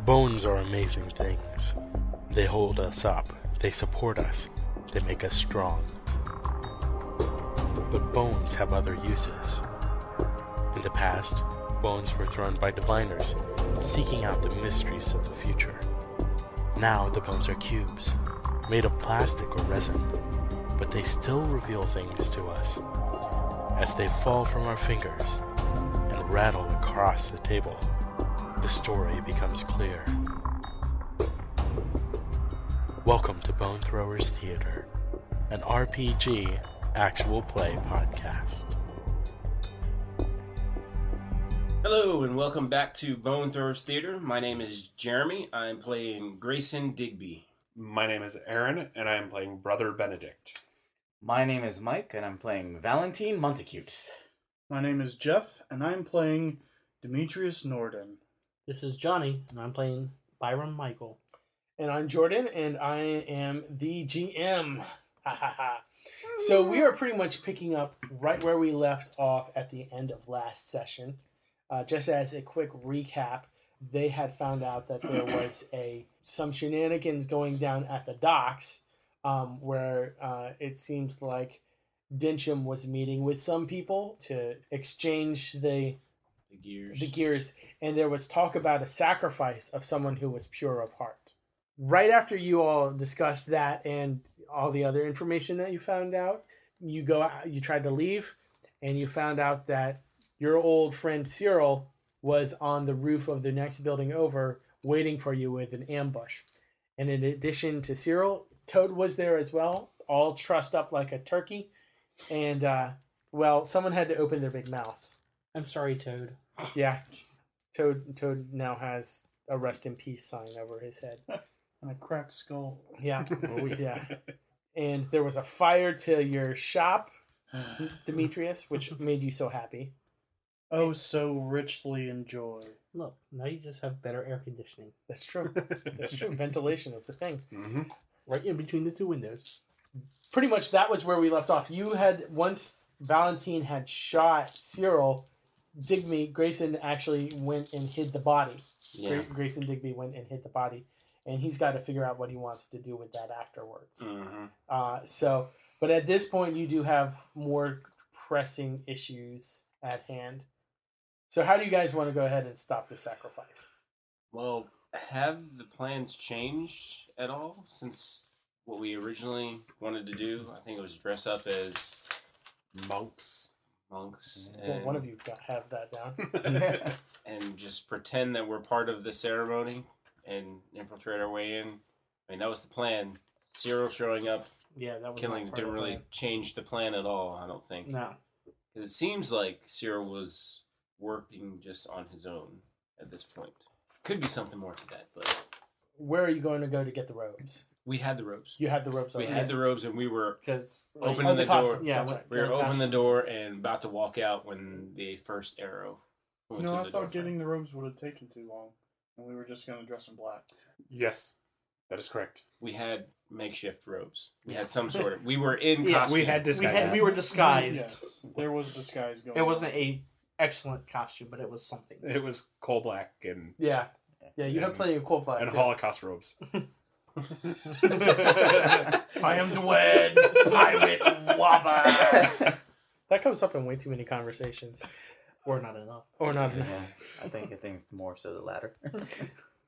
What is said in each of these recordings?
Bones are amazing things. They hold us up, they support us, they make us strong. But bones have other uses. In the past, bones were thrown by diviners, seeking out the mysteries of the future. Now the bones are cubes, made of plastic or resin, but they still reveal things to us. As they fall from our fingers and rattle across the table, the story becomes clear. Welcome to Bone Throwers Theater, an RPG actual play podcast. Hello and welcome back to Bone Throwers Theater. My name is Jeremy. I'm playing Grayson Digby. My name is Aaron, and I am playing Brother Benedict. My name is Mike, and I'm playing Valentine Montecute. My name is Jeff, and I'm playing Demetrius Norden. This is Johnny, and I'm playing Byrom Michael. And I'm Jordan, and I am the GM. So we are pretty much picking up right where we left off at the end of last session. Just as a quick recap, they had found out that there was some shenanigans going down at the docks, where it seemed like Dyncham was meeting with some people to exchange the gears, and there was talk about a sacrifice of someone who was pure of heart. Right after you all discussed that and all the other information that you found out, you tried to leave, and you found out that your old friend Cyril was on the roof of the next building over, waiting for you with an ambush. And in addition to Cyril, Toad was there as well, all trussed up like a turkey. And, someone had to open their big mouth. I'm sorry, Toad. Yeah. Toad now has a rest in peace sign over his head. And a cracked skull. Yeah. Yeah. And there was a fire to your shop, Demetrius, which made you so happy. Oh, so richly enjoy. Look, now you just have better air conditioning. That's true. That's true. Ventilation is the thing. Mm-hmm. Right in between the two windows. Pretty much that was where we left off. You had, once Valentine had shot Cyril, Grayson actually went and hid the body. Yeah. Grayson Digby went and hid the body. And he's got to figure out what he wants to do with that afterwards. Mm-hmm. But at this point, you do have more pressing issues at hand. So how do you guys want to go ahead and stop the sacrifice? Well, have the plans changed at all since what we originally wanted to do? I think it was dress up as Monks. Well, one of you have that down. And just pretend that we're part of the ceremony and infiltrate our way in. I mean, that was the plan. Cyril showing up, Yeah, that was killing, not part didn't of the really plan. change the plan at all, I don't think. No. 'Cause it seems like Cyril was working just on his own at this point. Could be something more to that, but Where are you going to go to get the robes? we had the robes. You had the robes. We already. had the robes, and we were Because opening the door. costumes, Yeah, that's right. We were The opening the costumes. door and about to walk out when the first arrow went No, through I the thought door. getting the robes would have taken too long. And we were just going to dress in black. Yes, that is correct. We had makeshift robes. We had some sort of. We were in Yeah, costume. We had disguises. we were disguised. Yes, there was disguise going It wasn't on. a excellent costume, but it was something. It was coal black and Yeah. Yeah, you have plenty of coal black. and too. Holocaust robes. I am the wed pirate Wabbas. That comes up in way too many conversations. Or not enough. Or not. Yeah, I think it's more so the latter.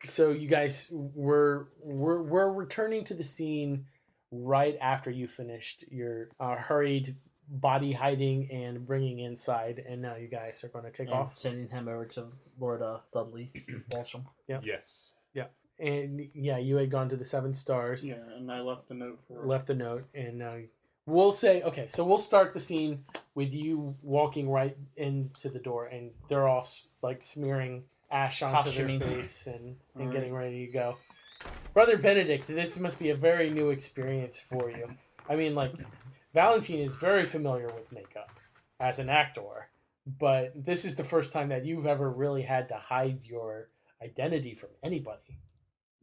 So you guys were returning to the scene right after you finished your hurried body hiding and bringing inside, and now you guys are going to take And off. sending him over to Lord Dudley Walsham. Yes. And yeah, you had gone to the 7 Stars, Yeah, and I left the note for left the note, and now we'll say, okay, so we'll start the scene with you walking right into the door, and they're all like smearing ash onto Costuming. their face and Alright. getting ready to go. Brother Benedict, this must be a very new experience for you. I mean, like, Valentine is very familiar with makeup as an actor, but this is the first time that you've ever really had to hide your identity from anybody.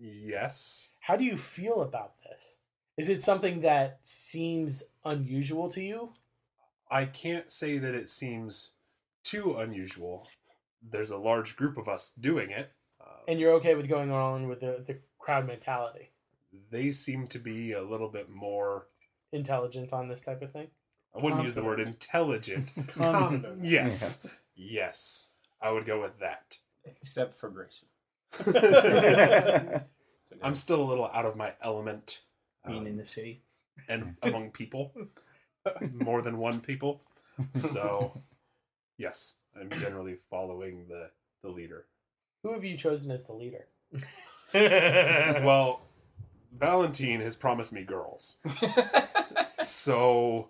Yes. How do you feel about this? Is it something that seems unusual to you? I can't say that it seems too unusual. There's a large group of us doing it. And you're okay with going on with the crowd mentality? They seem to be a little bit more... Intelligent on this type of thing? I wouldn't use the word intelligent. Confident. Yes. Yes. I would go with that. Except for Grayson. I'm still a little out of my element. Being in the city. And among people. More than one people. So, yes. I'm generally following the leader. Who have you chosen as the leader? Well, Valentine has promised me girls. So,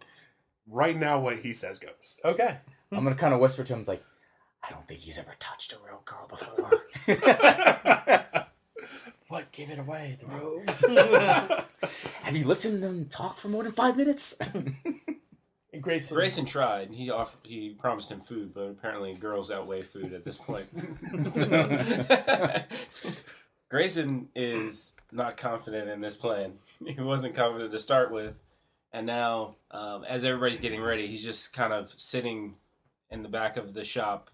right now what he says goes. Okay. I'm gonna kind of whisper to him, like, I don't think he's ever touched a real girl before. What? Give it away, the robes. Have you listened to them talk for more than 5 minutes? Grayson tried. He promised him food, but apparently girls outweigh food at this point. Grayson is not confident in this plan. He wasn't confident to start with, and now, as everybody's getting ready, he's just kind of sitting in the back of the shop,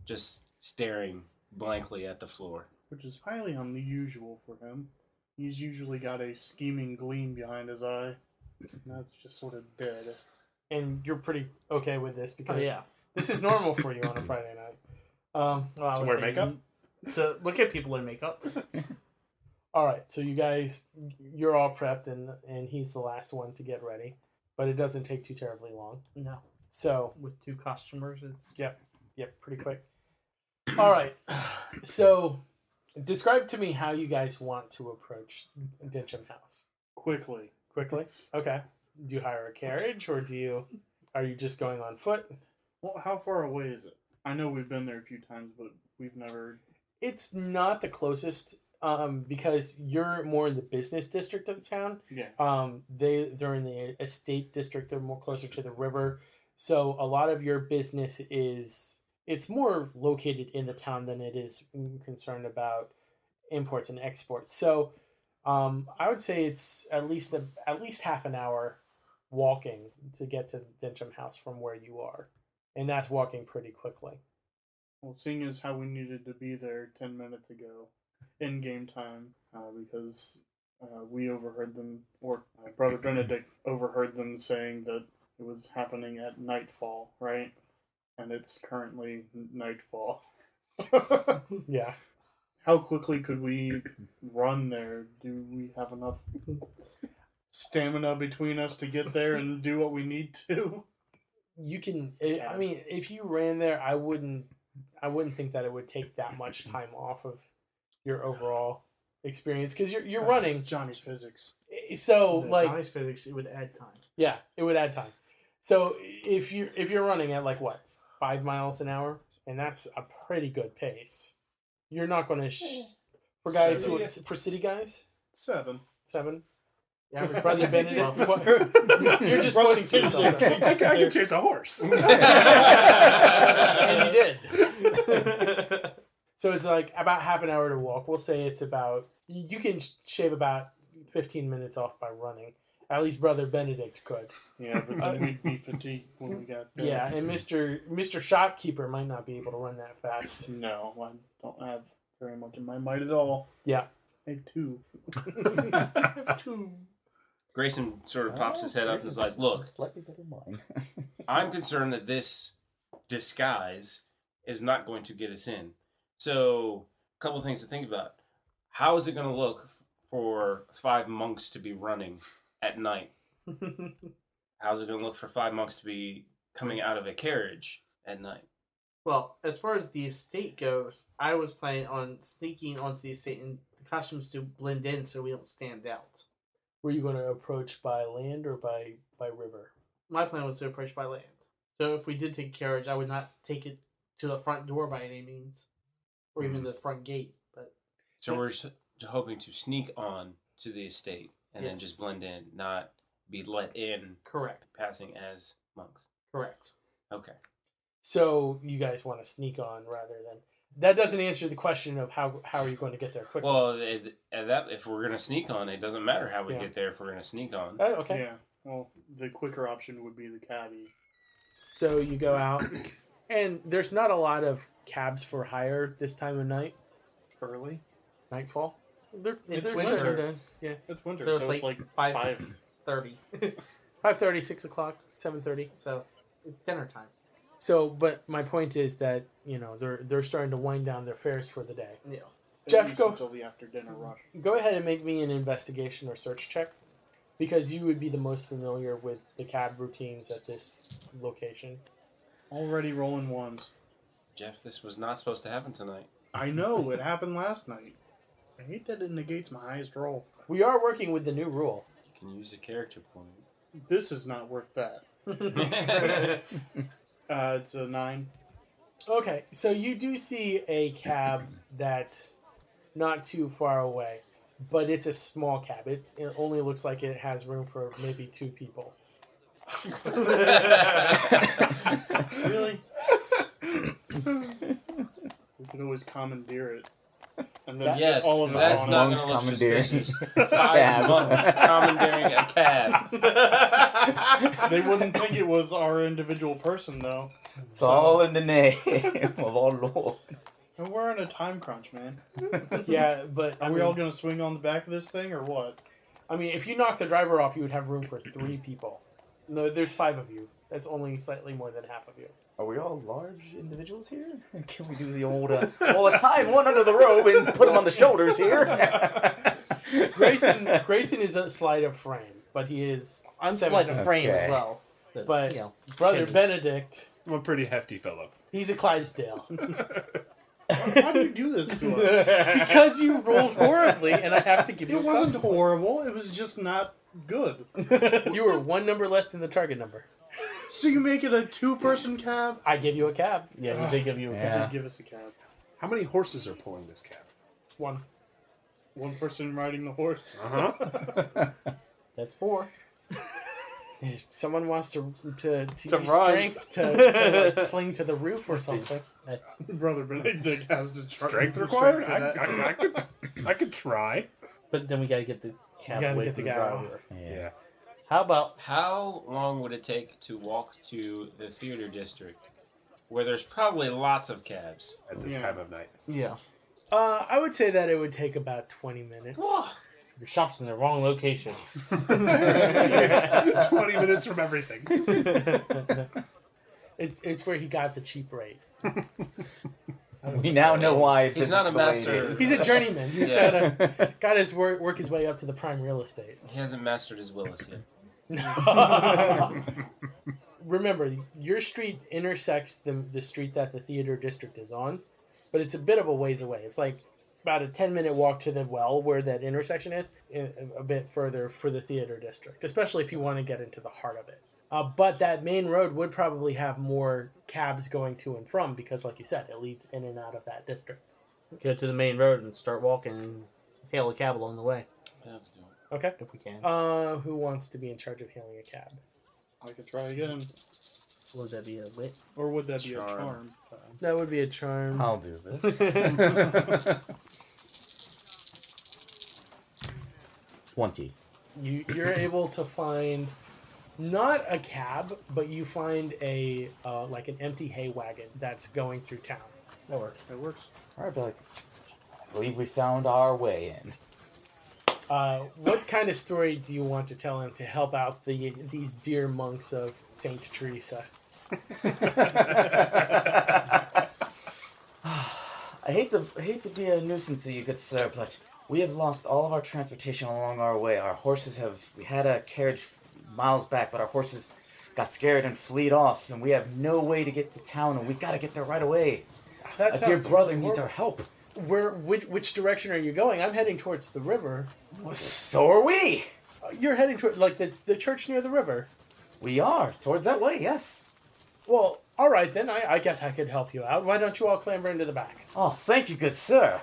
just staring blankly at the floor. Which is highly unusual for him. He's usually got a scheming gleam behind his eye. Now it's just sort of dead. And you're pretty okay with this because yeah. this is normal for you on a Friday night. Well, I To would wear say makeup? To look at people in makeup. All right, so you guys, you're all prepped, and he's the last one to get ready, but it doesn't take too terribly long. No. So, With 2 customers, it's... yep, pretty quick. All right, so describe to me how you guys want to approach Dyncham House. Quickly. Quickly? Okay. Do you hire a carriage, or are you just going on foot? Well, how far away is it? I know we've been there a few times, but we've never... It's not the closest, because you're more in the business district of the town. Yeah. They're in the estate district. They're more closer to the river. So a lot of your business it's more located in the town than it is concerned about imports and exports. So I would say it's at least half an hour walking to get to Dyncham House from where you are. And that's walking pretty quickly. Well, seeing as how we needed to be there 10 minutes ago, in game time, because we overheard them, or Brother Benedict overheard them saying that it was happening at nightfall, right? And it's currently nightfall. Yeah. How quickly could we run there? Do we have enough stamina between us to get there and do what we need to? You can. I mean, if you ran there, I wouldn't think that it would take that much time off of your overall experience because you're running. Johnny's physics. So like, Johnny's physics, it would add time. yeah, it would add time. So if you're running at like what 5 miles an hour, and that's a pretty good pace, you're not going to for guys who are, for city guys 7. 7. Yeah, Brother Benedict, you're just pointing to yourself. I can chase a horse. And you did. So it's like about half an hour to walk. We'll say it's about, you can shave about 15 minutes off by running. At least Brother Benedict could. Yeah, but then we'd be fatigued when we got there. Yeah, and Mr. Shopkeeper might not be able to run that fast. No, I don't have very much in my might at all. Yeah. I have 2. I have 2. Grayson sort of pops his head up and is like, look, Slightly better mine. I'm concerned that this disguise is not going to get us in. So, a couple things to think about. How is it going to look for 5 monks to be running at night? How's it going to look for 5 monks to be coming out of a carriage at night? Well, as far as the estate goes, I was planning on sneaking onto the estate and the costumes to blend in so we don't stand out. Were you going to approach by land or by river? My plan was to approach by land. So if we did take a carriage, I would not take it to the front door by any means, or even the front gate. But So we're hoping to sneak on to the estate and then Yes. just blend in, not be let in, correct, passing as monks. correct. Okay. So you guys want to sneak on rather than... That doesn't answer the question of how are you going to get there quickly. Well, if we're going to sneak on, it doesn't matter how we Yeah. get there if we're going to sneak on. Okay. Yeah. Well, the quicker option would be the caddy. So you go out, and there's not a lot of cabs for hire this time of night. early. Nightfall. It's They're winter. shutting down. Yeah. It's winter, So so, it's it's like 5:30. 5:30, 6 o'clock, 7:30. So it's dinner time. So, but my point is that they're starting to wind down their fares for the day. Yeah. Jeff, go until the after dinner rush. go ahead and make me an investigation or search check, because you would be the most familiar with the cab routines at this location. Already rolling ones. Jeff, this was not supposed to happen tonight. I know it happened last night. I hate that it negates my highest roll. We are working with the new rule. You can use a character point. This is not worth that. It's a 9. Okay, so you do see a cab that's not too far away, but it's a small cab. It only looks like it has room for maybe 2 people. Really? We could always commandeer it. And then Yes, all of that's us not on going it. to look commandeering suspicious. a 5 cab. months commandeering a cab. They wouldn't think it was our individual person, though. It's all in the name of our Lord. And we're in a time crunch, man. Yeah, but Are we all going to swing on the back of this thing, or what? I mean, if you knock the driver off, you would have room for 3 people. No, there's 5 of you. That's only slightly more than half of you. Are we all large individuals here? Can we do the old, well, let's hide one under the robe and put him on the shoulders here? Grayson is a sleight of frame, but he is I'm 17. slight of frame Okay. as well. But brother chimneys. Benedict, I'm a pretty hefty fellow. he's a Clydesdale. How do you do this to us? Because you rolled horribly, and I have to give you It a wasn't consequence. horrible. It was just not good. You were 1 number less than the target number. So you make it a 2-person cab? I give you a cab. Yeah, he did give you a Yeah. Did give us a cab. How many horses are pulling this cab? 1. 1 person riding the horse. Uh-huh. That's 4. If someone wants to use run. strength to like, cling to the roof or something. Brother Benedict has the Strength the required? for that. I could try. But then we gotta get the cab gotta away get from the the guy driver. Yeah. How about How long would it take to walk to the theater district, where there's probably lots of cabs? At this Yeah. time of night. yeah? I would say that it would take about 20 minutes. Your shop's in the wrong location. 20 minutes from everything. It's where he got the cheap rate. We now know why He's this not is a the way it master. is. He's a journeyman. He's got his work his way up to the prime real estate. He hasn't mastered his Willis yet. Remember, your street intersects the street that the theater district is on, but it's a bit of a ways away. It's like about a 10-minute walk to the well where that intersection is, and a bit further for the theater district, especially if you want to get into the heart of it. But that main road would probably have more cabs going to and from because, like you said, it leads in and out of that district. Go to the main road and start walking and hail a cab along the way Let's do it. Okay. if we can. Who wants to be in charge of hailing a cab? I could try again. Would that be a wit? Or would that be a Charm. charm? That would be a charm. I'll do this. 20. You're able to find not a cab, but you find a like an empty hay wagon that's going through town. That works. That works. Alright, but I believe we found our way in. What kind of story do you want to tell him to help out these dear monks of Saint Teresa? I hate to be a nuisance to you, good sir, but we have lost all of our transportation along our way. Our horses we had a carriage miles back, but our horses got scared and fled off, and we have no way to get to town, and we gotta get there right away. That Our dear sounds brother really needs our horrible. help. Which direction are you going? I'm heading towards the river. So are we! You're heading toward like the church near the river. We are, towards that way, yes. Well, all right then. I guess I could help you out. Why don't you all clamber into the back? Oh, thank you, good sir.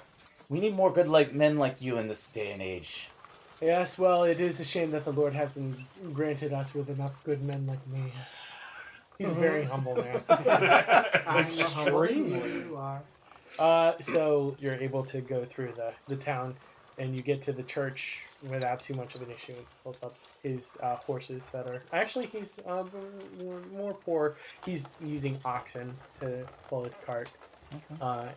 We need more good men like you in this day and age. Yes, well, it is a shame that the Lord hasn't granted us with enough good men like me. He's a very humble man. Extremely. You are. So you're able to go through the town, and you get to the church without too much of an issue. Pulls up his horses that are... Actually, he's more poor. He's using oxen to pull his cart.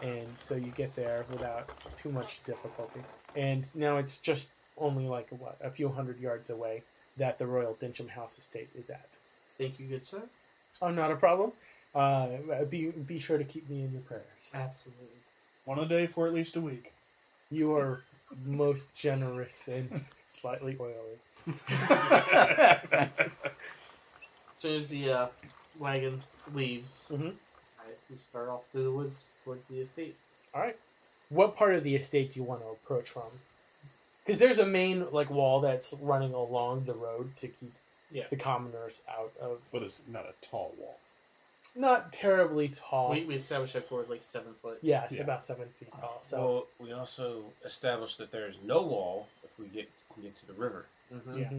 And so you get there without too much difficulty. And now it's just only like a few hundred yards away that the Royal Dyncham House estate is at. Thank you, good sir. Oh, not a problem. Be sure to keep me in your prayers. Absolutely. One a day for at least a week. You are most generous and slightly oily. As soon as the wagon leaves, Mhm. we start off through the woods towards the estate. All right. What part of the estate do you want to approach from? Because there's a main wall that's running along the road to keep the commoners out of. But it's not a tall wall. Not terribly tall. We established that floor is like 7 foot. Yeah, it's about 7 feet tall. So Well, we also established that there is no wall if we get to the river. Mm-hmm. yeah.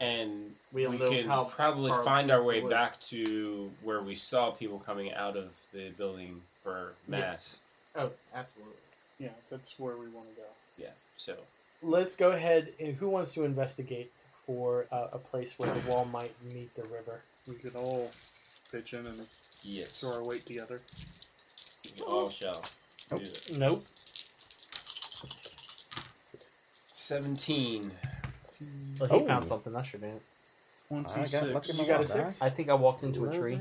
And We we don't know can how probably far find our into way the wood. back to where we saw people coming out of the building for mass. Oh, absolutely. Yeah, that's where we want to go. Yeah, so Let's go ahead. And who wants to investigate for a place where the wall might meet the river? We could all pitch in and yes, throw our weight together. we all shall do it. Nope. 17. Well, he found something. That's your man. 26. You got a 6? I think I walked into a tree.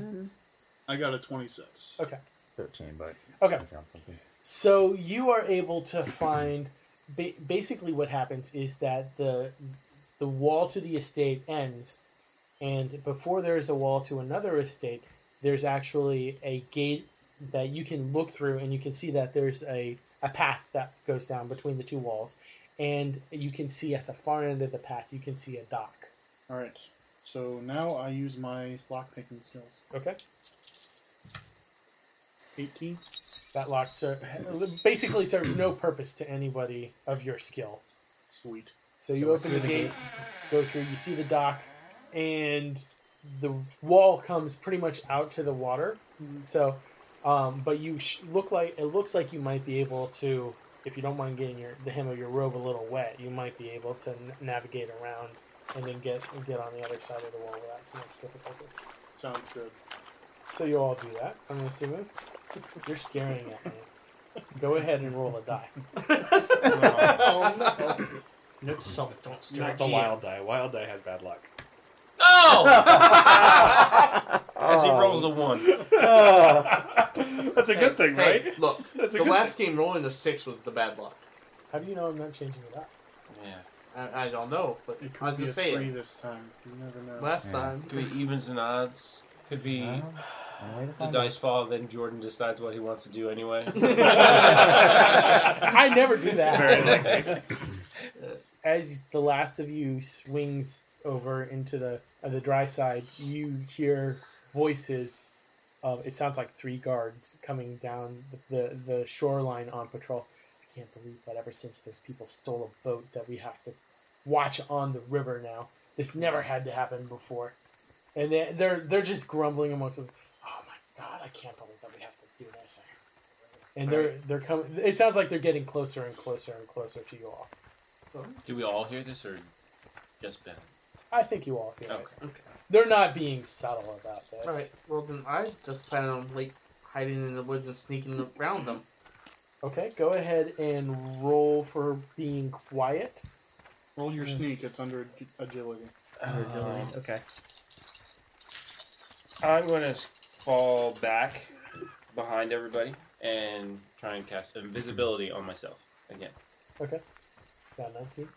I got a 26. Okay. 13, but Okay. I found something. So you are able to find. Basically, what happens is that the wall to the estate ends, and before there is a wall to another estate, there's actually a gate that you can look through, and you can see that there's a path that goes down between the two walls, and you can see at the far end of the path, you can see a dock. Alright, so now I use my lockpicking skills. Okay. 18. That lock basically serves no purpose to anybody of your skill. Sweet. So you open the gate, go through, you see the dock, and the wall comes pretty much out to the water. So, but you looks like you might be able to, if you don't mind getting the hem of your robe a little wet, you might be able to navigate around and then get on the other side of the wall without too much difficulty. Sounds good. So you all do that, I'm assuming. You're staring at me. Go ahead and roll a die. Note to self, don't stare Not at the GM. wild die. Wild die has bad luck. No! As he rolls a 1. That's a good thing, right? Hey, look, That's a the good last game rolling a 6 was the bad luck. How do you know I'm not changing it up? Yeah. I don't know, but It I'm could be a just 3 saying. this time. You never know. Last Yeah. time, Could be evens and odds. Could be Only way to the find dice out. fall, then Jordan decides what he wants to do anyway. I never do that. Very likely. As the last of you swings over into the dry side, you hear voices of, it sounds like 3 guards coming down the shoreline on patrol. I can't believe that ever since those people stole a boat that we have to watch on the river now. This never had to happen before. And they're just grumbling amongst them. Oh my god, I can't believe that we have to do this. And they're coming. It sounds like they're getting closer and closer and closer to you all. Do we all hear this or just Ben? I think you all hear it. Okay. okay. They're not being subtle about this. Alright, well then I just plan on hiding in the woods and sneaking around them. Okay, go ahead and roll for being quiet. Roll your sneak. It's under agility. Okay. I'm going to fall back behind everybody and try and cast invisibility on myself again. Okay. Got 19.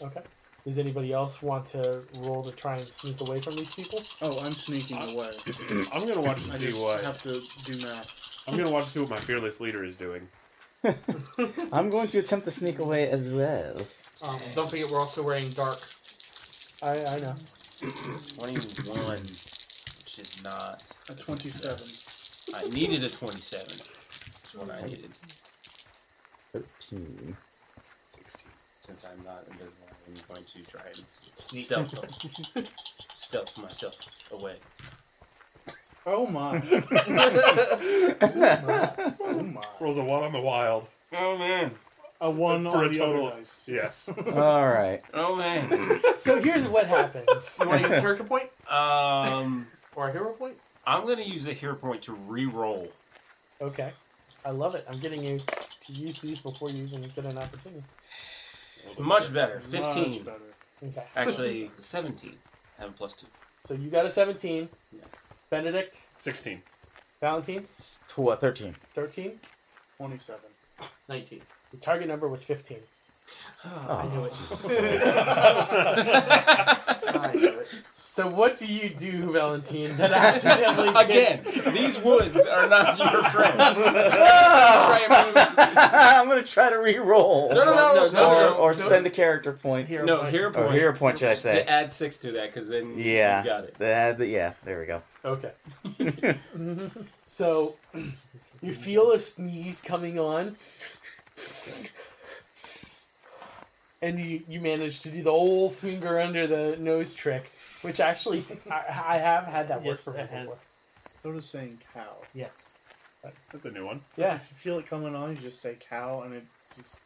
Okay. Does anybody else want to roll to try and sneak away from these people? Oh, I'm sneaking away. I'm gonna watch I and see just what have to do math. I'm gonna watch and see what my fearless leader is doing. I'm going to attempt to sneak away as well. Don't forget we're also wearing dark. I know. 21, which is not... A 27. I needed a 27. That's what I needed. 13. 16. Since I'm not invisible, I'm going to try and stealth myself away. Oh my. Oh my. Rolls a 1 on the wild. Oh man. A 1 For on a the total. other dice. Yes. Alright. Oh man. So here's what happens. You want to use a character point Or or a hero point? I'm gonna use a hero point to re-roll. Okay. I love it. I'm getting you to use these before you even get an opportunity. Much better. 15. Much better. Okay. Actually, 17. Have a +2. So you got a 17. Yeah. Benedict, 16. Valentine, 13. 13. 27. 19. The target number was 15. I knew it. I knew it. So what do you do, Valentine, that accidentally Again, gets... these woods are not your friend. I'm gonna try to re-roll. No. Or spend a character point. No, hero Or point. hero point, should I say? To add 6 to that, because then Yeah. you got it. Yeah, there we go. Okay. So you feel a sneeze coming on. And you manage to do the old finger under the nose trick, which actually I have had that work Yes, for me it has. before. So does saying cow. Yes. That's a new one. Yeah. If you feel it coming on, you just say cow, and it makes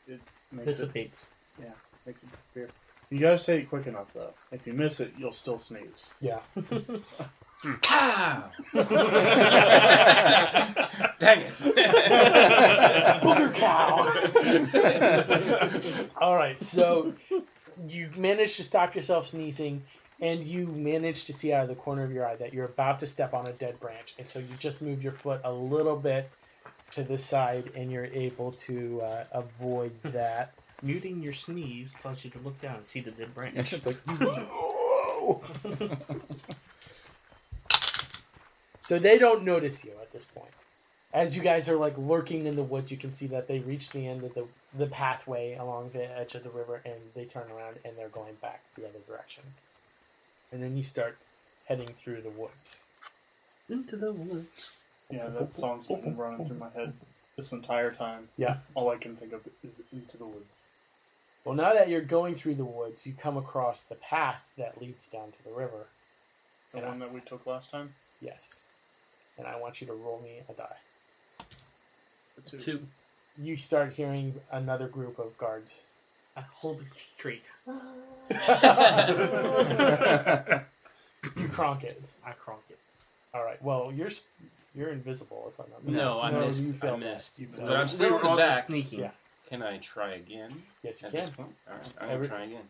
Dissipates. it disappear. You gotta say it quick enough though. If you miss it, you'll still sneeze. Yeah. Cow! Dang it. Booger cow. All right, so you manage to stop yourself sneezing, and you manage to see out of the corner of your eye that you're about to step on a dead branch, and so you just move your foot a little bit to the side, and you're able to avoid that. Muting your sneeze causes you to look down and see the dead branch. It's like, whoa! So they don't notice you at this point. As you guys are like lurking in the woods, you can see that they reach the end of the pathway along the edge of the river, and they turn around and they're going back the other direction. And then you start heading through the woods. Into the woods. Yeah, that song's been running through my head this entire time. Yeah. All I can think of is Into the Woods. Well, now that you're going through the woods, you come across the path that leads down to the river. The one that we took last time? Yes. And I want you to roll me a die. The 2. You start hearing another group of guards. A whole big tree. You cronk it. I cronk it. All right. Well, you're invisible if I'm not mistaken. No, I missed. You I failed missed. that. You But failed. I'm still in the all back. sneaking. Yeah. Can I try again Yes, you at can. this point? Alright, I'm going to try again.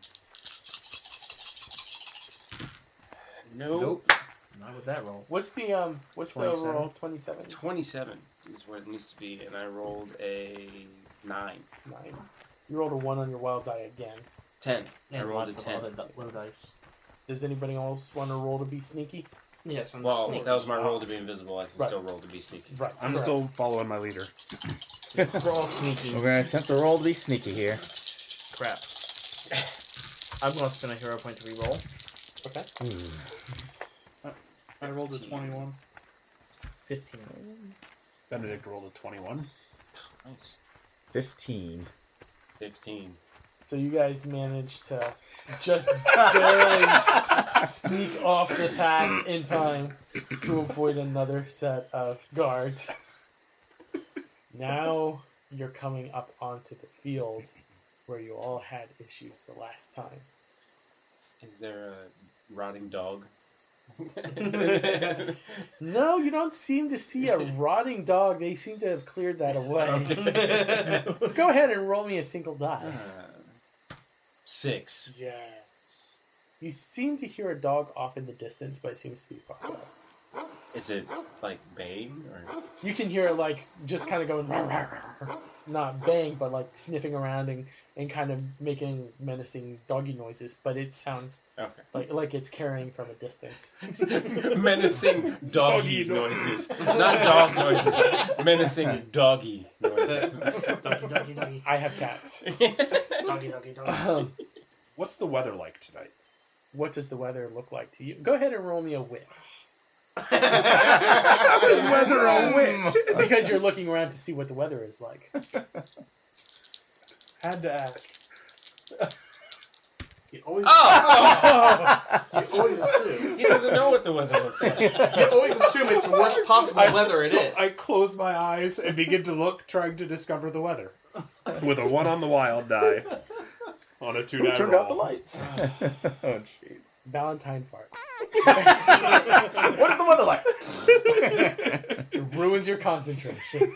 Nope. Not with that roll. What's the 27. overall 27? 27 is what it needs to be, and I rolled a 9. 9. You rolled a 1 on your wild die again. 10. I And rolled a lots of 10. other low dice. Does anybody else want to roll to be sneaky? Yes, I'm Well, sneaking. that was my roll to be invisible. I can Right. still roll to be sneaky. Right. I'm correct. still following my leader. We're all sneaking. We're gonna attempt to roll to be sneaky here. Crap. I'm going to spend a hero point to reroll. Okay. I rolled a 21. 15. Benedict rolled a 21. Nice. 15. 15. So you guys managed to just barely sneak off the path in time to avoid another set of guards. Now you're coming up onto the field where you all had issues the last time. Is there a rotting dog? No, you don't seem to see a rotting dog. They seem to have cleared that away. Okay. Go ahead and roll me a single die. 6. Yes. You seem to hear a dog off in the distance, but it seems to be far away. Is it like baying or? You can hear it like just kind of going, "Rawr, rawr, rawr." Not baying, but like sniffing around and kind of making menacing doggy noises. But it sounds Okay. like it's carrying from a distance. Menacing doggy noises, not dog noises. Menacing doggy noises. Doggy, doggy, doggy. I have cats. Doggy, doggy, doggy. What's the weather like tonight? What does the weather look like to you? Go ahead and roll me a wit. How is weather a wit? Because you're looking around to see what the weather is like. Had to ask. You always, Oh! you always assume. He doesn't know what the weather looks like. You always assume it's the worst possible weather it is. I close my eyes and begin to look, trying to discover the weather. With a 1 on the wild die. On a 2 die Turned roll. out the lights. Oh, jeez. Valentine farts. What is the weather like? It ruins your concentration.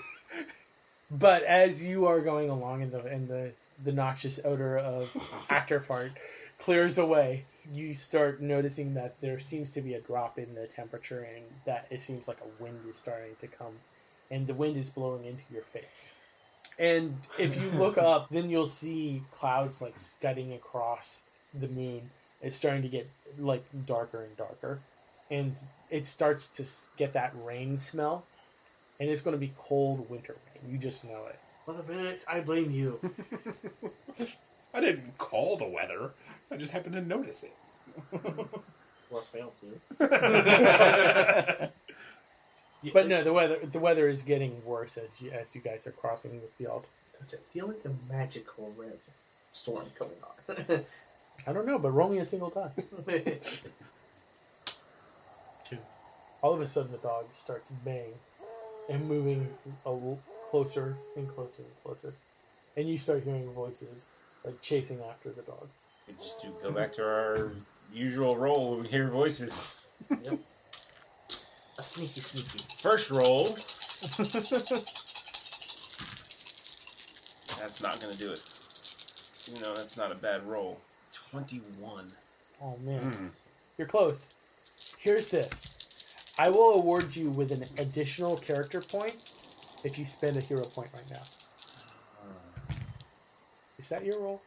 But as you are going along and the noxious odor of actor fart clears away, you start noticing that there seems to be a drop in the temperature and that it seems like a wind is starting to come. And the wind is blowing into your face. And if you look up, then you'll see clouds like scudding across the moon. It's starting to get like darker and darker. And it starts to get that rain smell. And it's going to be cold winter rain. You just know it. Brother Benedict, I blame you. I didn't call the weather. I just happened to notice it. Or fail to. But no, the weather is getting worse as you guys are crossing the field. Does it feel like a magical red storm coming on? I don't know, but roll me a single die. 2. All of a sudden, the dog starts baying and moving a little closer and closer and closer, and you start hearing voices like chasing after the dog. We just go back to our usual roll when we hear voices. Yep. A sneaky. First roll. That's not going to do it. You know, that's not a bad roll. 21. Oh man, you're close. Here's this. I will award you with an additional character point if you spend a hero point right now. Is that your roll?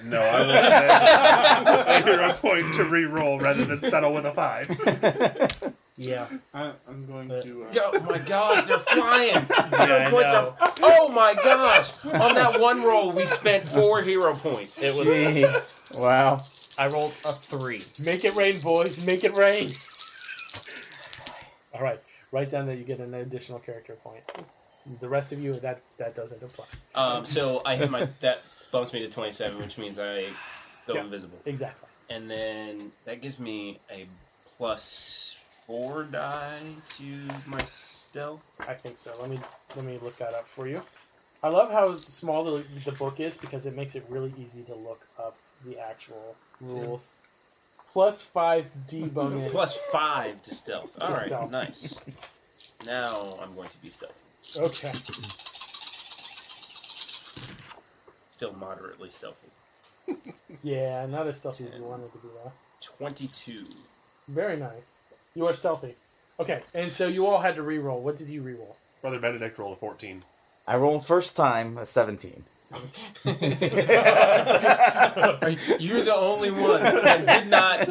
No, I will spend a hero point to re-roll rather than settle with a 5. Yeah. I'm going to... Oh my gosh, they're flying! Yeah, Points are, oh my gosh! On that one roll, we spent 4 hero points. It was... Jeez. Wow. I rolled a 3. Make it rain, boys. Make it rain. All right. Write down that you get an additional character point. The rest of you, that doesn't apply. So I hit that bumps me to 27, which means I go invisible. Exactly. And then that gives me a +4 die to my stealth. I think so. Let me look that up for you. I love how small the book is because it makes it really easy to look up the actual rules. +5 D bonus. +5 to stealth. All right, stealth. nice. Now I'm going to be stealthy. Okay. Still moderately stealthy. Yeah, not as stealthy as you wanted to be though. 22. Very nice. You are stealthy. Okay, and so you all had to re-roll. What did you re-roll? Brother Benedict rolled a 14. I rolled first time a 17. You're the only one that did not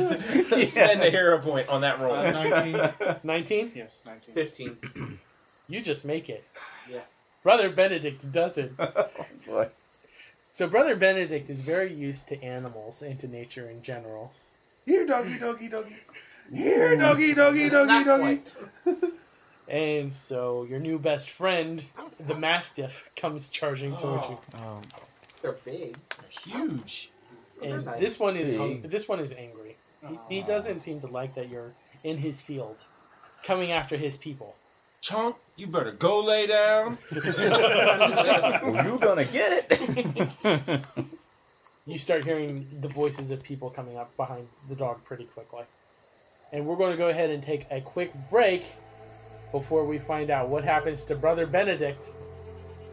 spend a hero point on that roll. 19. 19? Yes, 19. 15. You just make it. Yeah. Brother Benedict doesn't. Oh, boy. So Brother Benedict is very used to animals and to nature in general. Here, doggy, doggy, doggy. Here, doggy, doggy, doggy, Not doggy. quite. And so your new best friend, the Mastiff, comes charging towards you. They're big. They're huge. And nice. this one is Big. this one is angry. He doesn't seem to like that you're in his field, coming after his people. Chunk, you better go lay down. Well, you gonna get it. You start hearing the voices of people coming up behind the dog pretty quickly. And we're going to go ahead and take a quick break before we find out what happens to Brother Benedict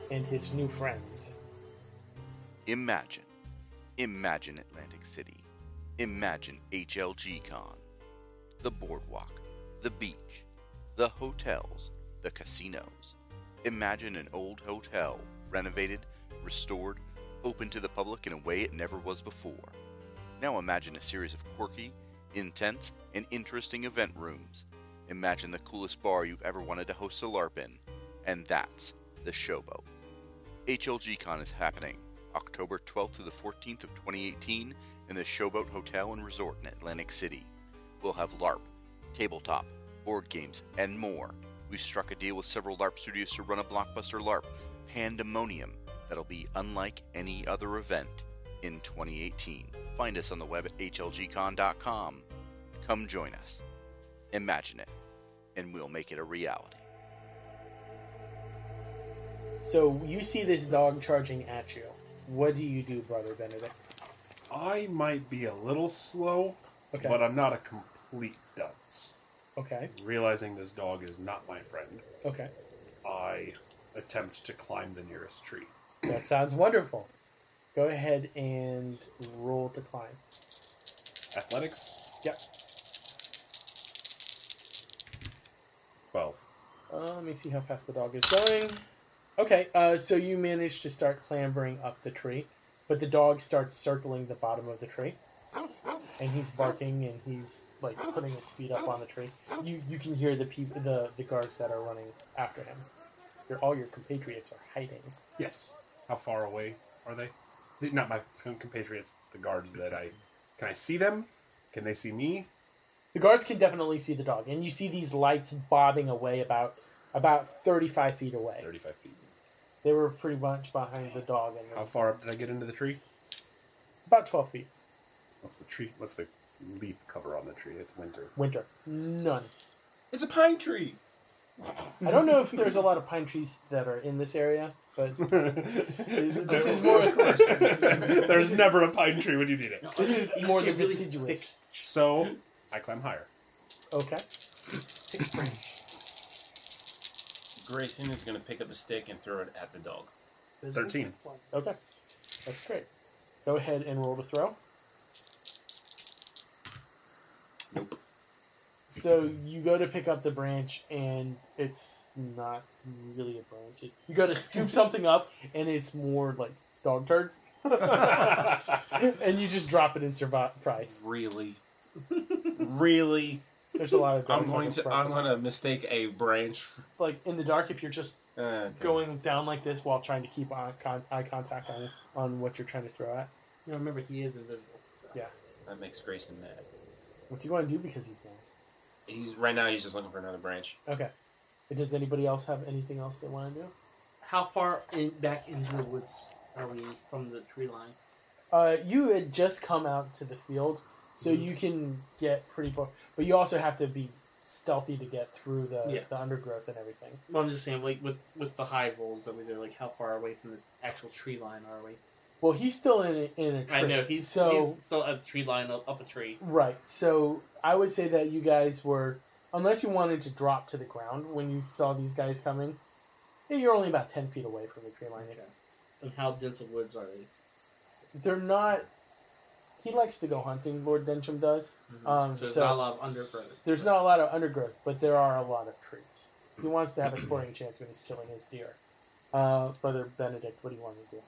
and his new friends. Imagine Atlantic City. Imagine HLG Con. The boardwalk, the beach, the hotels, the casinos. Imagine an old hotel, renovated, restored, open to the public in a way it never was before. Now imagine a series of quirky, intense, and interesting event rooms. Imagine the coolest bar you've ever wanted to host a LARP in, and that's the Showboat. HLG Con is happening October 12th through the 14th of 2018 in the Showboat Hotel and Resort in Atlantic City. We'll have LARP, tabletop, board games, and more. We've struck a deal with several LARP studios to run a blockbuster LARP, Pandemonium, that'll be unlike any other event in 2018. Find us on the web at hlgcon.com. Come join us. Imagine it, and we'll make it a reality. So you see this dog charging at you. What do you do, Brother Benedict? I might be a little slow, Okay. but I'm not a complete dunce. Okay. Realizing this dog is not my friend, Okay. I attempt to climb the nearest tree. That sounds wonderful. Go ahead and roll to climb. Athletics? Yep. 12. Let me see how fast the dog is going. Okay, so you manage to start clambering up the tree, but the dog starts circling the bottom of the tree, and he's barking and he's like putting his feet up on the tree. You can hear the guards that are running after him. All your compatriots are hiding. Yes. How far away are they? Not my compatriots, the guards that I... Can I see them? Can they see me? The guards can definitely see the dog, and you see these lights bobbing away about 35 feet away. 35 feet. They were pretty much behind the dog. And How far up did I get into the tree? About 12 feet. What's the leaf cover on the tree? It's winter. Winter. None. It's a pine tree. I don't know if there's a lot of pine trees that are in this area, but this is more, of course. There's never a pine tree when you need it. This is more the deciduous. So, I climb higher. Okay. Grayson is going to pick up a stick and throw it at the dog. 13. Okay. That's great. Go ahead and roll to throw. Nope. So you go to pick up the branch, and it's not really a branch. You go to scoop something up, and it's more like dog turd. And you just drop it in surprise. Really? Really? There's a lot of I'm dogs. going to mistake a branch. Like in the dark, if you're just going down like this while trying to keep eye contact on what you're trying to throw at. You know, remember, he is invisible. Yeah. That makes Grayson mad. What's he going to do because he's down? Right now he's just looking for another branch. Okay. Does anybody else have anything else they want to do? How far back into the woods are we from the tree line? You had just come out to the field, so you can get pretty far. But you also have to be stealthy to get through the undergrowth and everything. Well, I'm just saying, like, with the high rolls that we do, like, how far away from the actual tree line are we? Well, he's still in a tree. I know, he's still at the tree line, up a tree. Right, so I would say that you guys were, unless you wanted to drop to the ground when you saw these guys coming, you're only about 10 feet away from the tree line. Okay. And how dense of woods are they? They're not... He likes to go hunting, Lord Dyncham does. So there's not a lot of undergrowth. There's not a lot of undergrowth, but there are a lot of trees. He wants to have a sporting chance when he's killing his deer. Brother Benedict, what do you want to do?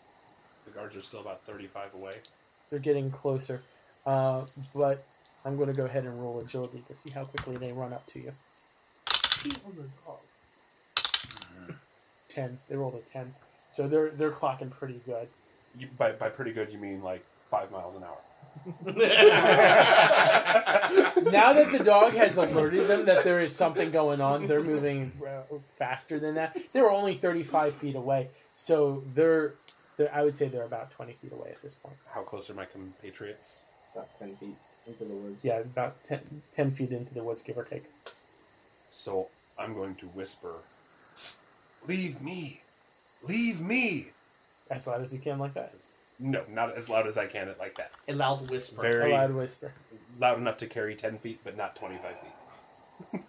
The guards are still about 35 away. They're getting closer. But I'm going to go ahead and roll agility to see how quickly they run up to you. 10. They rolled a 10. So they're clocking pretty good. By pretty good, you mean like 5 miles an hour. Now that the dog has alerted them that there is something going on, they're moving faster than that. They were only 35 feet away, so I would say they're about 20 feet away at this point. How close are my compatriots? About 10 feet into the woods. Yeah, about 10 feet into the woods, give or take. So I'm going to whisper, "Leave me! Leave me!" As loud as you can like that. No, not as loud as I can like that. A loud whisper. Very A loud whisper. loud enough to carry 10 feet, but not 25 feet.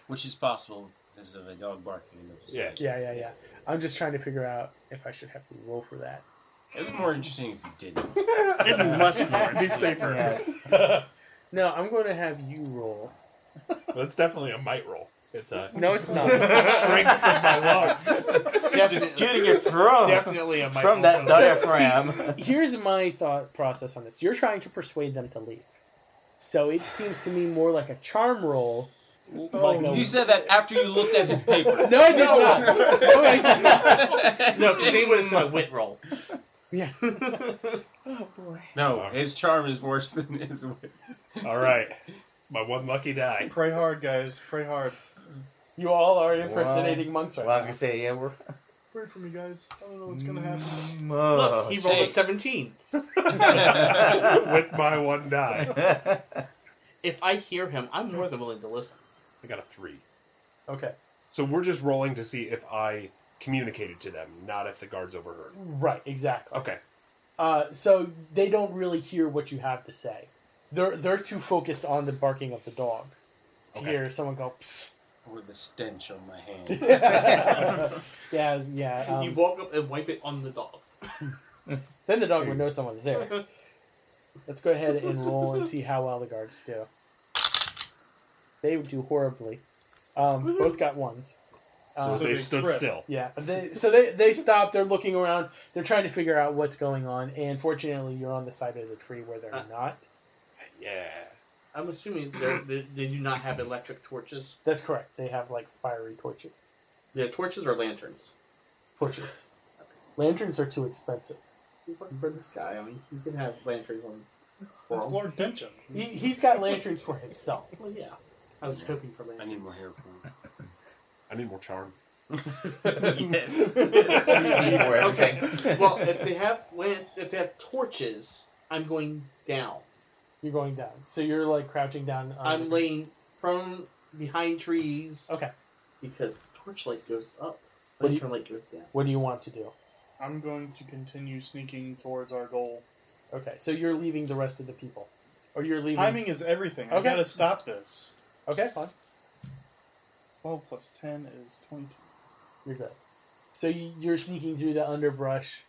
Which is possible because of a dog barking in the vicinity. Yeah. I'm just trying to figure out if I should have to roll for that. It would be more interesting if you didn't. It'd be much more. Be safer. Yes. No, I'm going to have you roll. That's definitely a might roll. It's a No, it's not. it's a strength of my lungs. Just getting it from Definitely a from that diaphragm. Here's my thought process on this. You're trying to persuade them to leave. So it seems to me more like a charm roll. You said that after you looked at his paper. No, I did not. No, I did not. No, because they would have said a wit roll. Yeah. Oh boy. No, his charm is worse than his wit. All right, it's my one lucky die. Pray hard, guys. Pray hard. You all are impersonating monks right Well, I was now. gonna say, yeah, we're. Pray for me, guys. I don't know what's gonna happen. Look, he rolled Hey. a 17. With my one die. If I hear him, I'm more than willing to listen. I got a 3. Okay. So we're just rolling to see if I communicated to them, not if the guards overheard. Right, exactly. Okay. So they don't really hear what you have to say. They're too focused on the barking of the dog to Okay. hear someone go, psst. Or the stench on my hand. Yeah. You walk up and wipe it on the dog. Then the dog would know someone's there. Let's go ahead and roll and see how well the guards do. They do horribly. Both got ones. So they stood still. Yeah. They stopped. They're looking around. They're trying to figure out what's going on. And fortunately, you're on the side of the tree where they're not. Yeah. I'm assuming they do not have electric torches. That's correct. They have like fiery torches. Yeah, torches or lanterns? Torches. Lanterns are too expensive. For the sky, I mean, you can have lanterns on. That's Lord Dyncham. He's got lanterns for himself. Well, yeah. I was hoping for I lanterns. need more hair points. I need more charm. Yes. Okay. Well, if they have torches, I'm going down. You're going down. So you're like crouching down. I'm laying prone behind trees. Okay. Because torchlight goes up. What do you- Lantern light goes down. What do you want to do? I'm going to continue sneaking towards our goal. Okay. So you're leaving the rest of the people. Or you're leaving. Timing is everything. I Okay. gotta stop this. Okay, fine. 12 plus 10 is 22. You're good. So you're sneaking through the underbrush,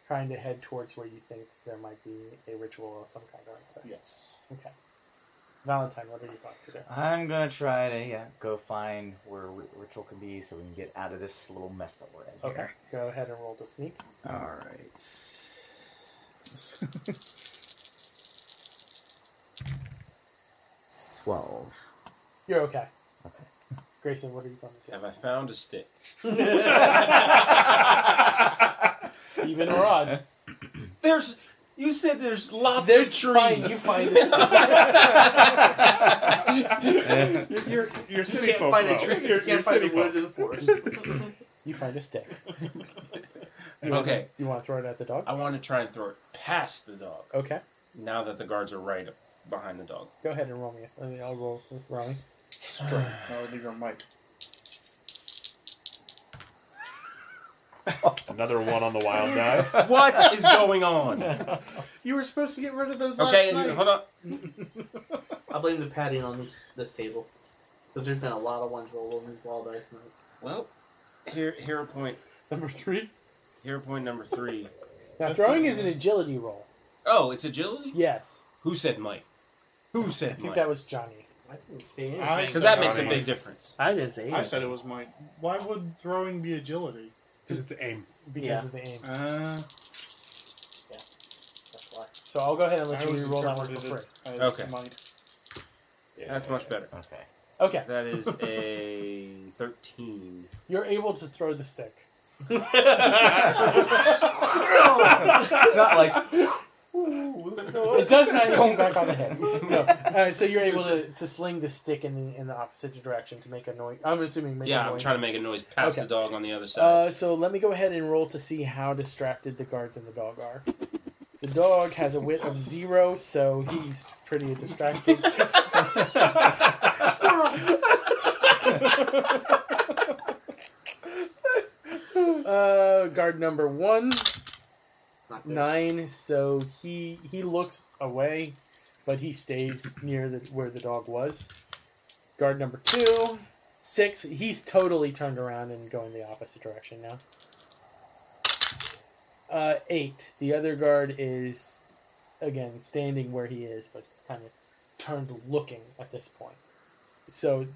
trying to head towards where you think there might be a ritual of some kind or another. Yes. Okay. Valentine, what are you going to do? I'm gonna try to go find where ritual can be so we can get out of this little mess that we're in. Okay. Here. Go ahead and roll to sneak. All right. 12. You're okay. Okay. Grayson, what are you going to Have I found a stick? do? Even or odd. You said there's lots There's of trees. fine. You find it. You're city You can't folk. find a though. tree. You You're can't find city the wood folk. in the forest. You find a stick. Okay. Do you want to throw it at the dog? I want to try and throw it past the dog. Okay. Now that the guards are right behind the dog. Go ahead and roll me. I'll roll with Ronnie. I'll leave your mic. Another one on the wild die. What is going on? You were supposed to get rid of those last Okay, night. hold on. I blame the padding on this table. Because there's been a lot of ones rolled over wild dice tonight. Well, hero point. Number 3. Hero point number 3. Now, throwing is an agility roll. Oh, it's agility? Yes. Who said might? Who I said think might? that was Johnny. I didn't say anything. Because that makes a big difference. I didn't say anything. I said it was mine. Why would throwing be agility? Because it's aim. Because Yeah. of the aim. That's why. So I'll go ahead and let I you was re-roll that one for interpreted free. it as Okay. might. That's much better. Okay. Okay. That is a 13. You're able to throw the stick. It's not like It does not hit you back on the head. No. So you're able to sling the stick in the opposite direction to make a noise. I'm assuming make a Yeah, noise. I'm trying to make a noise past Okay. the dog on the other side. So let me go ahead and roll to see how distracted the guards and the dog are. The dog has a wit of 0, so he's pretty distracted. Guard number 1, Not good. 9. So he looks away, but he stays near where the dog was. Guard number 2, 6. He's totally turned around and going the opposite direction now. 8. The other guard is, again, standing where he is, but kind of turned looking at this point. So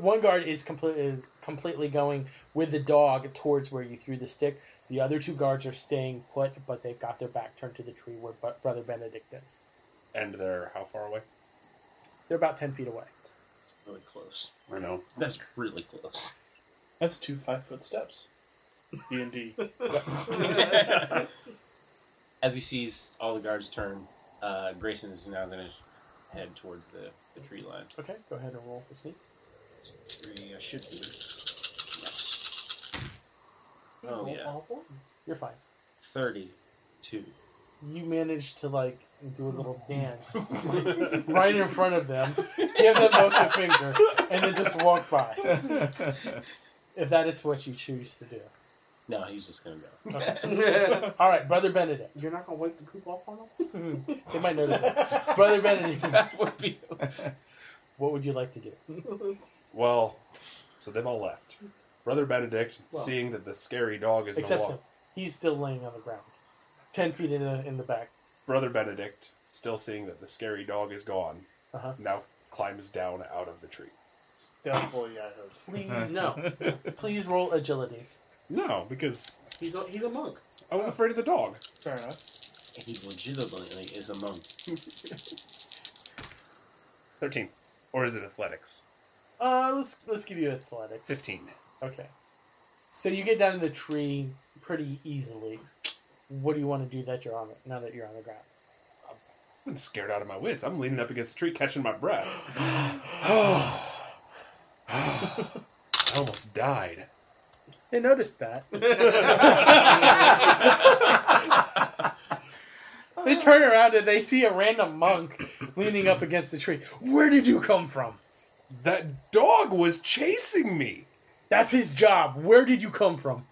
one guard is completely going with the dog towards where you threw the stick. The other 2 guards are staying put, but they've got their back turned to the tree where Brother Benedict is. And they're how far away? They're about 10 feet away. Really close. I know. That's really close. That's 2 5-foot steps. D&D. As he sees all the guards turn, Grayson is now going to head towards the tree line. Okay, go ahead and roll for sneak. 3, I should be. Yes. Oh, yeah. You're fine. 32. You managed to, do a little dance right in front of them, give them both a finger, and then just walk by. If that is what you choose to do. No, he's just going to go. Okay. All right, Brother Benedict. You're not going to wipe the poop off on them? They might notice that. Brother Benedict, That would be... what would you like to do? Well, So they've all left. Brother Benedict, seeing that the scary dog is no Except longer... him. He's still laying on the ground. 10 feet in the back. Brother Benedict, still seeing that the scary dog is gone, now climbs down out of the tree. Definitely, I hope. Please, no. Please roll agility. No, because He's a monk. I was afraid of the dog. Fair enough. He legitimately is a monk. 13. Or is it athletics? Let's give you athletics. 15. Okay. So you get down to the tree pretty easily. What do you want to do that you're on it now that you're on the ground? I've been scared out of my wits. I'm leaning up against the tree, catching my breath. I almost died. They noticed that. They turn around and they see a random monk leaning up against the tree. Where did you come from? That dog was chasing me. That's his job. Where did you come from?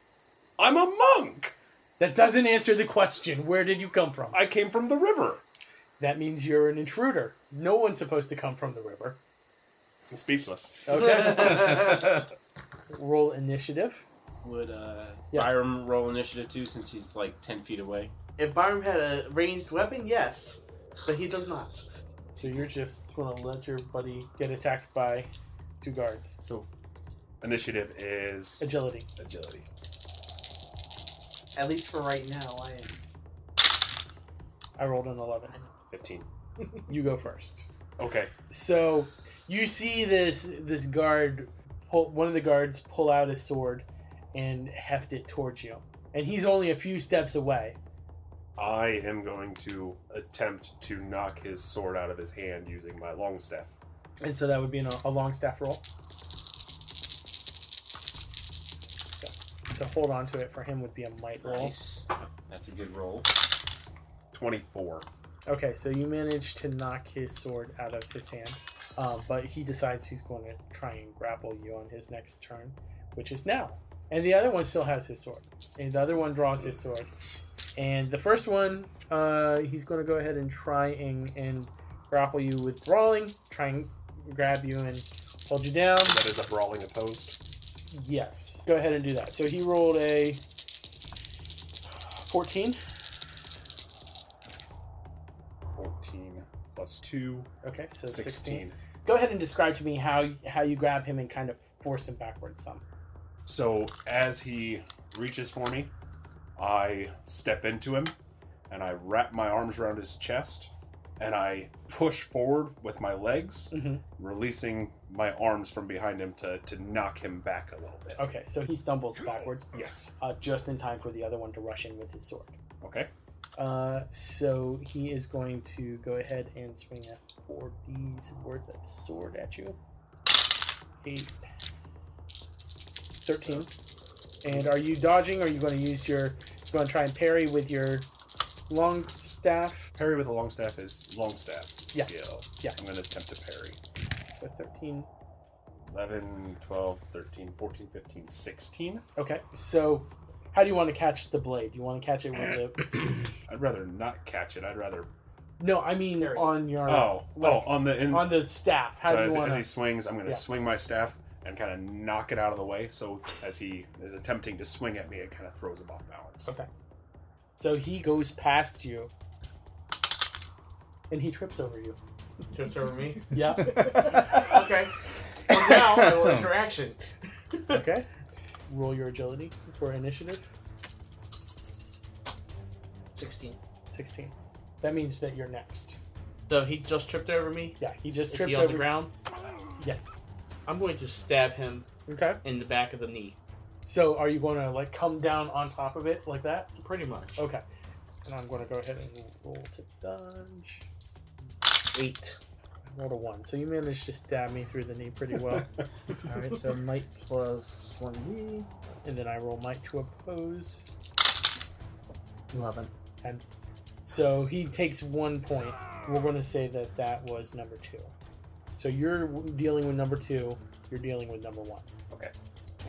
I'm a monk. That doesn't answer the question. Where did you come from? I came from the river. That means you're an intruder. No one's supposed to come from the river. I'm speechless. Okay. Roll initiative. Would Yes. Byrom roll initiative too, since he's like 10 feet away? If Byrom had a ranged weapon, yes. But he does not. So you're just going to let your buddy get attacked by 2 guards. So, initiative is Agility. agility. At least for right now, I am. I rolled an 11. 15. You go first. Okay. So you see this guard, one of the guards pull out his sword and heft it towards you. And he's only a few steps away. I am going to attempt to knock his sword out of his hand using my long staff. And so that would be a long staff roll. So to hold on to it for him would be a might roll. Nice. That's a good roll. 24. Okay, so you manage to knock his sword out of his hand. But he decides he's going to try and grapple you on his next turn, which is now. And the other one still has his sword. And the other one draws his sword. And the first one, he's going to go ahead and try and grapple you with brawling, try and grab you and hold you down. That is a brawling opposed. Yes. Go ahead and do that. So he rolled a 14. 14 plus 2. Okay, so 16. 16. Go ahead and describe to me how you grab him and kind of force him backwards some. So as he reaches for me, I step into him and I wrap my arms around his chest and I push forward with my legs, releasing my arms from behind him to knock him back a little bit. Okay, so he stumbles backwards. Yes. Just in time for the other one to rush in with his sword. Okay. So he is going to go ahead and swing a 4D's worth of sword at you. 8, 13. And are you dodging, or are you going to use you going to try and parry with your long staff? Parry with a long staff is long staff Yeah. skill. Yeah. I'm going to attempt to parry. So 13. 11, 12, 13, 14, 15, 16. Okay, so how do you want to catch the blade? Do you want to catch it with the... I'd rather not catch it. I'd rather... No, I mean on your... on the... on the staff. How So do you as want he to... swings, I'm going to swing my staff and kind of knock it out of the way. So as he is attempting to swing at me, it kind of throws him off balance. Okay. So he goes past you, and he trips over you. Trips over me? Yeah. Okay. Well, now I will interaction. Okay. Roll your agility for initiative. 16. 16. That means that you're next. So he just tripped over me? Yeah, he just Is tripped he over on the ground? Yes. I'm going to stab him Okay. in the back of the knee. So are you going to like come down on top of it like that? Pretty much. Okay. And I'm going to go ahead and roll to dodge. 8. I rolled a 1. So you managed to stab me through the knee pretty well. Alright, so might plus 1d. And then I roll might to oppose. 11. And so he takes 1 point. We're going to say that that was number 2. So you're dealing with number 2. You're dealing with number 1. Okay.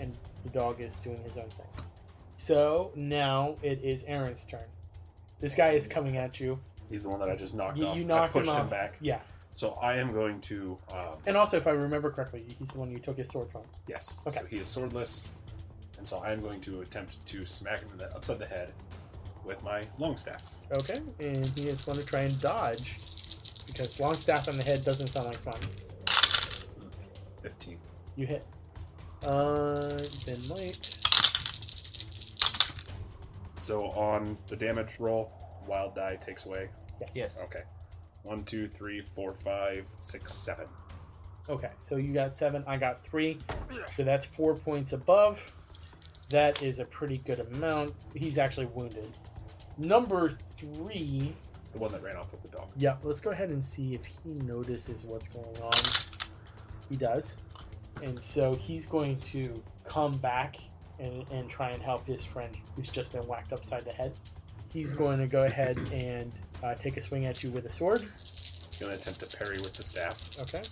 And the dog is doing his own thing. So now it is Aaron's turn. This guy is coming at you. He's the one that I just knocked off. You knocked I pushed him him off. back. Yeah. So I am going to. And also, if I remember correctly, he's the one you took his sword from. Yes. Okay. So he is swordless, and so I am going to attempt to smack him upside the head with my long staff. Okay, and he is going to try and dodge because long staff on the head doesn't sound like fun. 15. You hit. Then wait. So on the damage roll, wild die takes away. Yes. Okay. 1, 2, 3, 4, 5, 6, 7. Okay, so you got 7, I got 3. So that's 4 points above. That is a pretty good amount. He's actually wounded. Number 3. The one that ran off with the dog. Yeah, let's go ahead and see if he notices what's going on. He does. And so he's going to come back and try and help his friend who's just been whacked upside the head. He's going to go ahead and take a swing at you with a sword. Going to attempt to parry with the staff. Okay.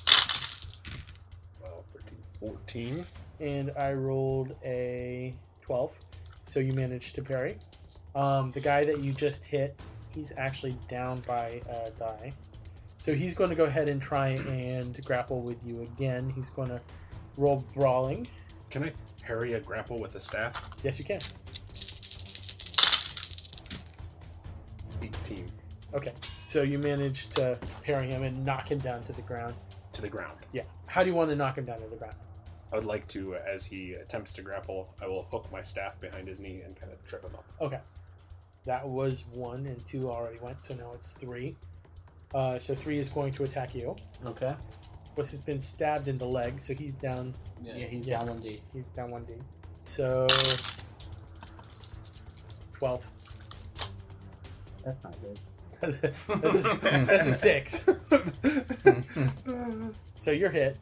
12, 13, 14. And I rolled a 12. So you managed to parry. The guy that you just hit, he's actually down by a die. So he's going to go ahead and try and grapple with you again. He's going to roll brawling. Can I parry a grapple with the staff? Yes, you can. 18. Okay. So you managed to parry him and knock him down to the ground. To the ground. Yeah. How do you want to knock him down to the ground? I would like to, as he attempts to grapple, I will hook my staff behind his knee and kind of trip him up. Okay. That was 1 and 2 already went, so now it's 3. So 3 is going to attack you. Okay. Wes has been stabbed in the leg, so he's down. Yeah, he's down 1D. He's down 1D. So 12. That's not good. that's a 6. So you're hit.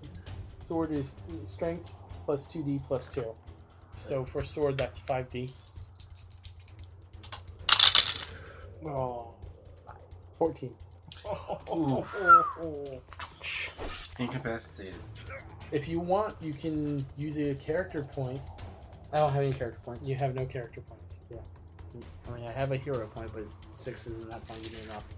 Sword is strength plus 2D plus 2. So for sword, that's 5D. Oh, 14. Incapacitated. If you want, you can use a character point. I don't have any character points. You have no character points. Yeah. I mean, I have a hero point, but 6 isn't that going to be enough.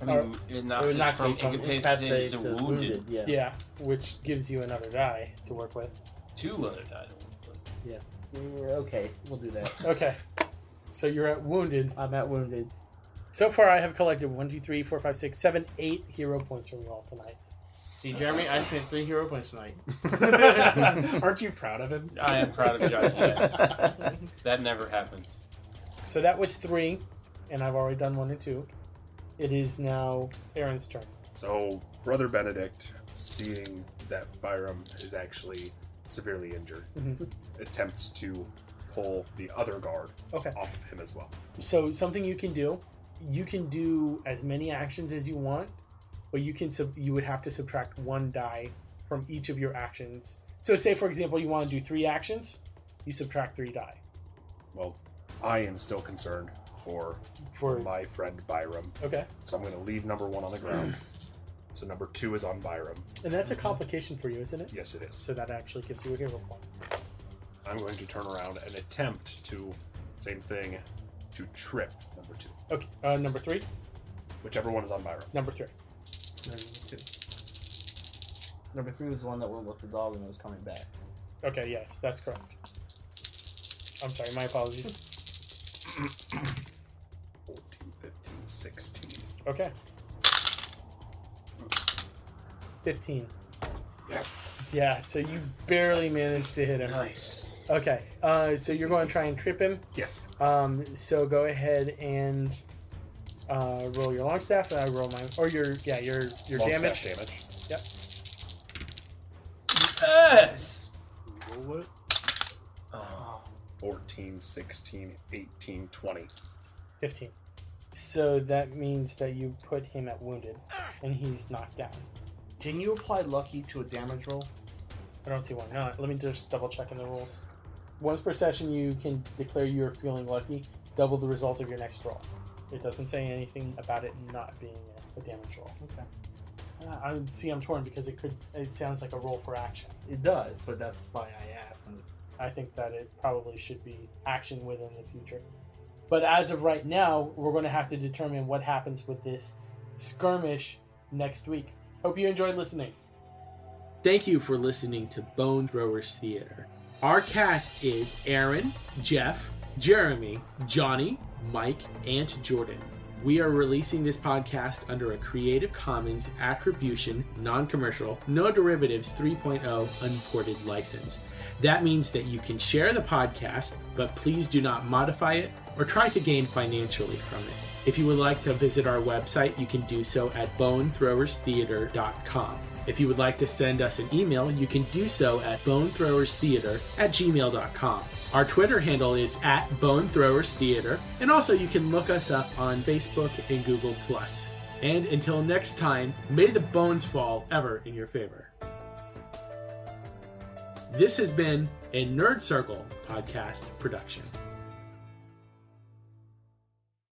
I mean, it knocks it from incapacitated to wounded. Yeah. Yeah, which gives you another die to work with. 2 other die. Yeah, okay, we'll do that. Okay. So you're at wounded. I'm at wounded. So far, I have collected 1, 2, 3, 4, 5, 6, 7, 8 hero points from you all tonight. See, Jeremy, I spent 3 hero points tonight. Aren't you proud of him? I am proud of Johnny, yes. That never happens. So that was 3, and I've already done 1 and 2. It is now Aaron's turn. So, Brother Benedict, seeing that Byrom is actually severely injured, attempts to pull the other guard off of him as well. So something you can do as many actions as you want, but you would have to subtract 1 die from each of your actions. So say, for example, you want to do 3 actions, you subtract 3 die. Well, I am still concerned for my friend Byrom. Okay. So I'm going to leave number 1 on the ground. So number 2 is on Byrom. And that's a complication for you, isn't it? Yes, it is. So that actually gives you a hero point. I'm going to turn around and attempt to, same thing, to trip number 2. Okay. Number 3? Whichever one is on Byrom. Number 3. Number 3 was the one that went with the dog and was coming back. Okay, yes, that's correct. I'm sorry, my apologies. 14, 15, 16. Okay. 15. Yes! Yeah, so you barely managed to hit him. Nice. Okay, so you're going to try and trip him. Yes. So go ahead and roll your long staff, and I roll mine, or your Long damage. staff damage. Yep. Yes! Roll it. 14, 16, 18, 20. 15. So that means that you put him at wounded, and he's knocked down. Can you apply lucky to a damage roll? I don't see why not. Let me just double check in the rules. Once per session, you can declare you're feeling lucky, double the result of your next roll. It doesn't say anything about it not being a damage roll. Okay. I'm torn because it sounds like a roll for action. It does, but that's why I asked. I think that it probably should be action within the future. But as of right now, we're going to have to determine what happens with this skirmish next week. Hope you enjoyed listening. Thank you for listening to Bone Throwers Theater. Our cast is Aaron, Jeff, Jeremy, Johnny, Mike, and Jordan. We are releasing this podcast under a Creative Commons Attribution, Non-Commercial, No Derivatives 3.0 Unported license. That means that you can share the podcast, but please do not modify it or try to gain financially from it. If you would like to visit our website, you can do so at bonethrowerstheater.com. If you would like to send us an email, you can do so at bonethrowerstheater@gmail.com. Our Twitter handle is @bonethrowerstheater, and also you can look us up on Facebook and Google+. And until next time, may the bones fall ever in your favor. This has been a Nerd Circle podcast production.